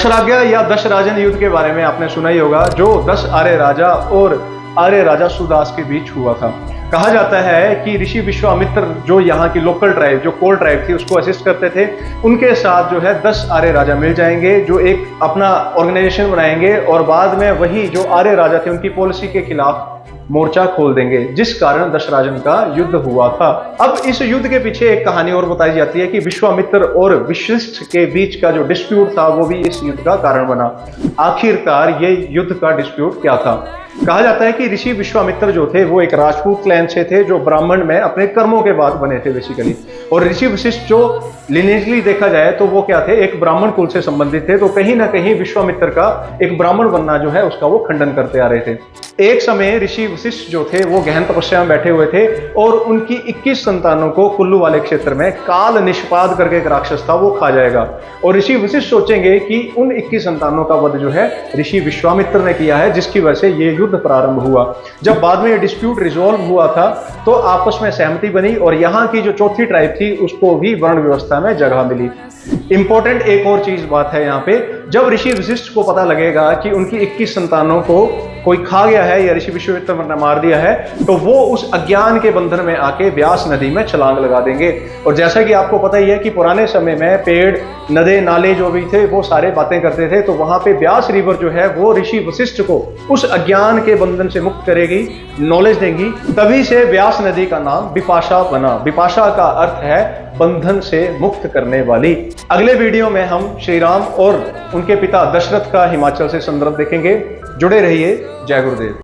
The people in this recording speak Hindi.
दशराज्ञा या दशराजन युद्ध के बारे में आपने सुना ही होगा, जो 10 आर्य राजा और आर्य राजा सुदास के बीच हुआ था। कहा जाता है कि ऋषि विश्वामित्र जो यहाँ की लोकल ट्राइब, जो कोल ट्राइब थी, उसको असिस्ट करते थे। उनके साथ जो है 10 आर्य राजा मिल जाएंगे, जो एक अपना ऑर्गेनाइजेशन बनाएंगे और बाद में वही जो आर्य राजा थे उनकी पॉलिसी के खिलाफ मोर्चा खोल देंगे, जिस कारण दशराजन का युद्ध हुआ था। अब इस युद्ध के पीछे एक कहानी और बताई जाती है कि विश्वामित्र और वशिष्ठ के बीच का जो डिस्प्यूट था वो भी इस युद्ध का कारण बना। आखिरकार ये युद्ध का डिस्प्यूट क्या था? कहा जाता है कि ऋषि विश्वामित्र जो थे वो एक राजपूत क्लैन से थे, जो ब्राह्मण में अपने कर्मों के बाद बने थे बेसिकली। और ऋषि वशिष्ठ जो लिनेजली देखा जाए तो वो क्या थे, एक ब्राह्मण कुल से संबंधित थे। तो कहीं ना कहीं विश्वामित्र का एक ब्राह्मण बनना जो है उसका वो खंडन करते आ रहे थे। एक समय ऋषि वशिष्ठ जो थे वो गहन तपस्या में बैठे हुए थे और उनकी 21 संतानों को कुल्लू वाले क्षेत्र में काल निष्पाद करके एक राक्षस था वो खा जाएगा। और ऋषि वशिष्ठ सोचेंगे कि उन 21 संतानों का वध जो है ऋषि विश्वामित्र ने किया है, जिसकी वजह से ये युद्ध प्रारंभ हुआ। जब बाद में ये डिस्प्यूट रिजॉल्व हुआ था तो आपस में सहमति बनी और यहाँ की जो चौथी ट्राइब थी उसको भी वर्ण व्यवस्था में जगह मिली। इंपॉर्टेंट एक और चीज बात है यहाँ पे, जब ऋषि वशिष्ठ को पता लगेगा कि उनकी 21 संतानों को कोई खा गया है या ऋषि विश्वामित्र ने मार दिया है, तो वो उस अज्ञान के बंधन में आके व्यास नदी में छलांग लगा देंगे। और जैसा कि आपको पता ही है कि पुराने समय में पेड़, नदे, नाले जो भी थे वो सारे बातें करते थे, तो वहां पे व्यास रिवर जो है वो ऋषि वशिष्ठ को उस अज्ञान के बंधन से मुक्त करेगी, नॉलेज देंगी। तभी से व्यास नदी का नाम विपाशा बना। विपाशा का अर्थ है बंधन से मुक्त करने वाली। अगले वीडियो में हम श्री राम और उनके पिता दशरथ का हिमाचल से संदर्भ देखेंगे। जुड़े रहिए। जय गुरुदेव।